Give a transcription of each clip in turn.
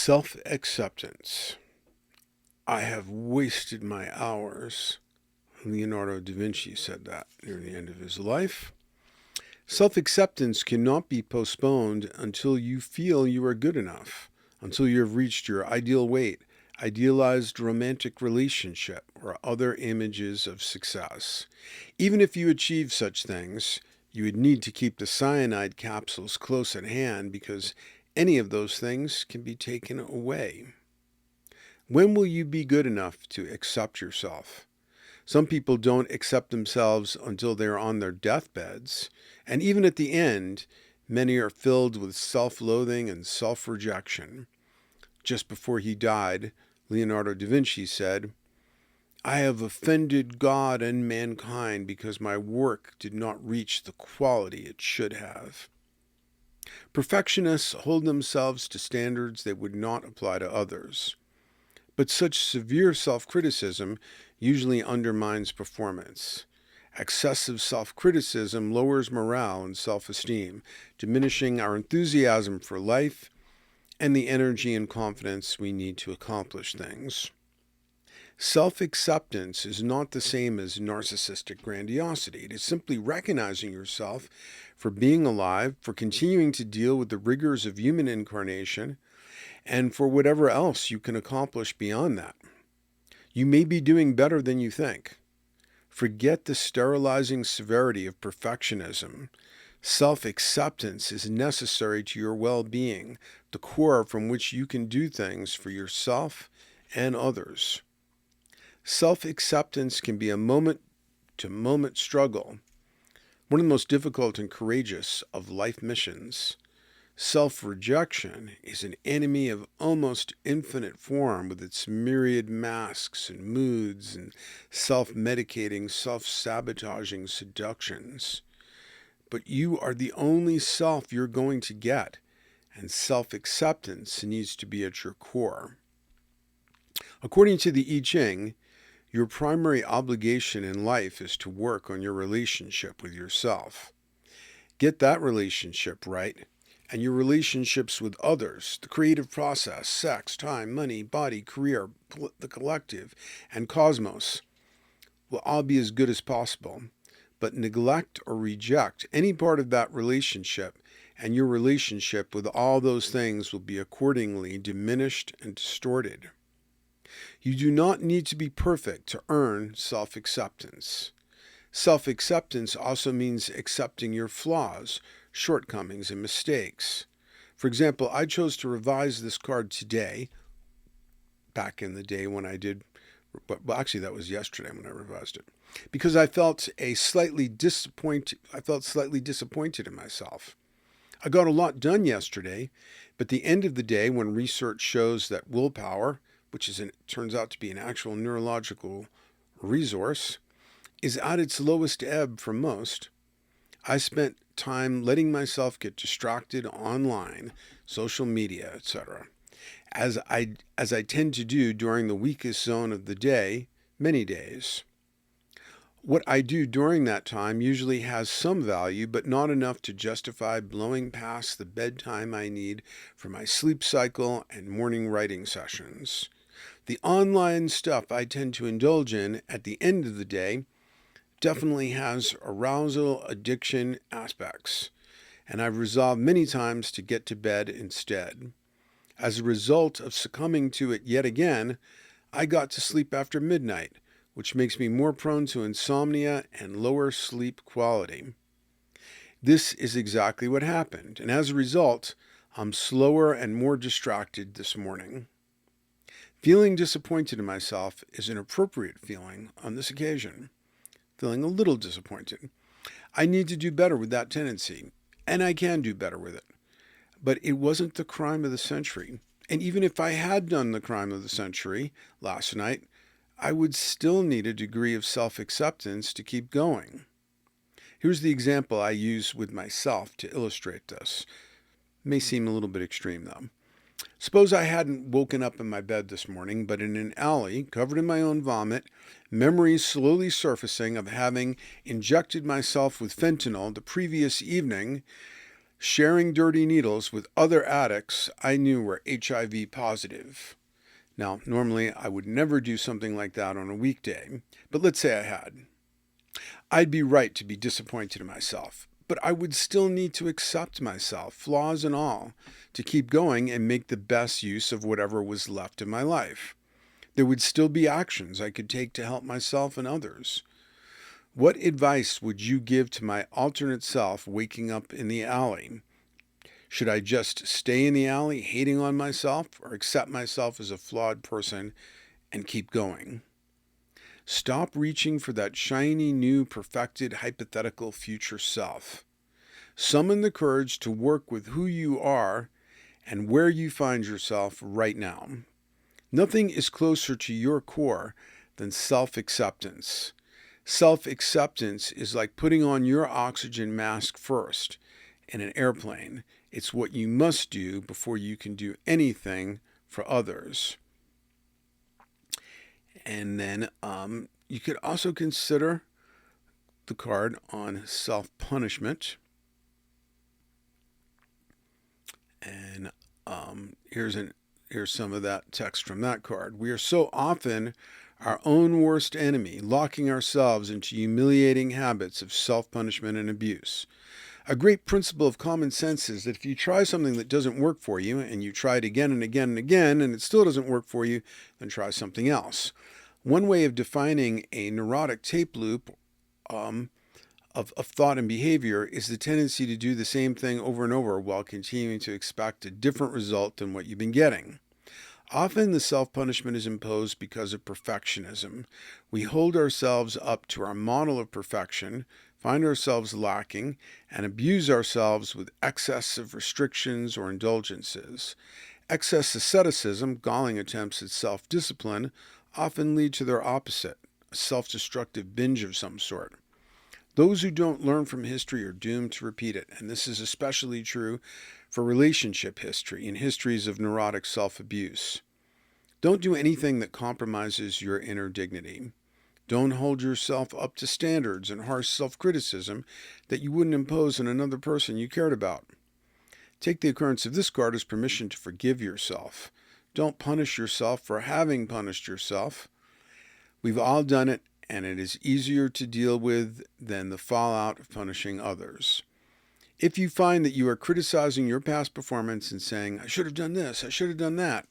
Self-acceptance. I have wasted my hours. Leonardo da Vinci said that near the end of his life. Self-acceptance cannot be postponed until you feel you are good enough, until you have reached your ideal weight, idealized romantic relationship, or other images of success. Even if you achieve such things, you would need to keep the cyanide capsules close at hand because any of those things can be taken away. When will you be good enough to accept yourself? Some people don't accept themselves until they're on their deathbeds, and even at the end, many are filled with self-loathing and self-rejection. Just before he died, Leonardo da Vinci said, "I have offended God and mankind because my work did not reach the quality it should have." Perfectionists hold themselves to standards they would not apply to others. But such severe self-criticism usually undermines performance. Excessive self-criticism lowers morale and self-esteem, diminishing our enthusiasm for life and the energy and confidence we need to accomplish things. Self-acceptance is not the same as narcissistic grandiosity. It is simply recognizing yourself for being alive, for continuing to deal with the rigors of human incarnation, and for whatever else you can accomplish beyond that. You may be doing better than you think. Forget the sterilizing severity of perfectionism. Self-acceptance is necessary to your well-being, the core from which you can do things for yourself and others. Self-acceptance can be a moment-to-moment struggle, one of the most difficult and courageous of life missions. Self-rejection is an enemy of almost infinite form with its myriad masks and moods and self-medicating, self-sabotaging seductions. But you are the only self you're going to get, and self-acceptance needs to be at your core. According to the I Ching, your primary obligation in life is to work on your relationship with yourself. Get that relationship right, and your relationships with others, the creative process, sex, time, money, body, career, the collective, and cosmos will all be as good as possible. But neglect or reject any part of that relationship, and your relationship with all those things will be accordingly diminished and distorted. You do not need to be perfect to earn self-acceptance. Self-acceptance also means accepting your flaws, shortcomings, and mistakes. For example, I chose to revise this card today, back in the day when I did, well, actually that was yesterday when I revised it, because I felt slightly disappointed in myself. I got a lot done yesterday, but at the end of the day, when research shows that willpower, which turns out to be an actual neurological resource, is at its lowest ebb for most, I spent time letting myself get distracted online, social media, etc., as I tend to do during the weakest zone of the day, many days. What I do during that time usually has some value, but not enough to justify blowing past the bedtime I need for my sleep cycle and morning writing sessions. The online stuff I tend to indulge in at the end of the day definitely has arousal addiction aspects, and I've resolved many times to get to bed instead. As a result of succumbing to it yet again, I got to sleep after midnight, which makes me more prone to insomnia and lower sleep quality. This is exactly what happened, and as a result, I'm slower and more distracted this morning. Feeling disappointed in myself is an appropriate feeling on this occasion. Feeling a little disappointed. I need to do better with that tendency, and I can do better with it. But it wasn't the crime of the century. And even if I had done the crime of the century last night, I would still need a degree of self-acceptance to keep going. Here's the example I use with myself to illustrate this. May seem a little bit extreme though. Suppose I hadn't woken up in my bed this morning, but in an alley, covered in my own vomit, memories slowly surfacing of having injected myself with fentanyl the previous evening Sharing dirty needles with other addicts I knew were HIV positive. Now, normally I would never do something like that on a weekday, but let's say I had. I'd be right to be disappointed in myself, but I would still need to accept myself, flaws and all, to keep going and make the best use of whatever was left in my life. There would still be actions I could take to help myself and others. What advice would you give to my alternate self waking up in the alley? Should I just stay in the alley hating on myself or accept myself as a flawed person and keep going? Stop reaching for that shiny, new, perfected, hypothetical future self. Summon the courage to work with who you are and where you find yourself right now. Nothing is closer to your core than self-acceptance. Self-acceptance is like putting on your oxygen mask first in an airplane. It's what you must do before you can do anything for others. And then you could also consider the card on self-punishment. And here's some of that text from that card. We are so often our own worst enemy, locking ourselves into humiliating habits of self-punishment and abuse. A great principle of common sense is that if you try something that doesn't work for you and you try it again and again and again and it still doesn't work for you, then try something else. One way of defining a neurotic tape loop of thought and behavior is the tendency to do the same thing over and over while continuing to expect a different result than what you've been getting. Often the self-punishment is imposed because of perfectionism. We hold ourselves up to our model of perfection, find ourselves lacking, and abuse ourselves with excessive restrictions or indulgences. Excess asceticism, galling attempts at self-discipline, often lead to their opposite, a self-destructive binge of some sort. Those who don't learn from history are doomed to repeat it, and this is especially true for relationship history and histories of neurotic self-abuse. Don't do anything that compromises your inner dignity. Don't hold yourself up to standards and harsh self-criticism that you wouldn't impose on another person you cared about. Take the occurrence of this card as permission to forgive yourself. Don't punish yourself for having punished yourself. We've all done it, and it is easier to deal with than the fallout of punishing others. If you find that you are criticizing your past performance and saying, I should have done this, I should have done that,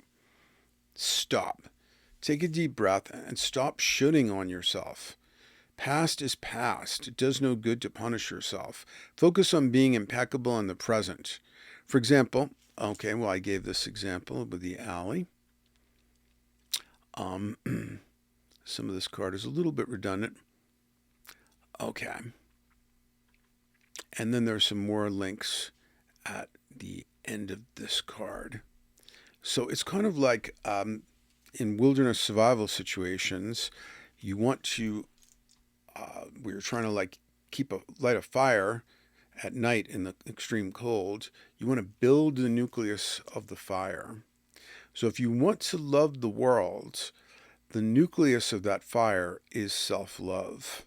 stop. Take a deep breath and stop shooting on yourself. Past is past. It does no good to punish yourself. Focus on being impeccable in the present. For example, I gave this example with the alley. Some of this card is a little bit redundant. Okay. And then there's some more links at the end of this card. So it's kind of like in wilderness survival situations, you want to, we're trying to light a fire at night in the extreme cold. You want to build the nucleus of the fire. So if you want to love the world, the nucleus of that fire is self-love.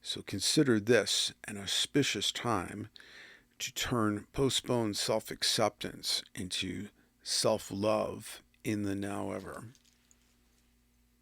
So consider this an auspicious time to turn postponed self-acceptance into self-love in the now ever.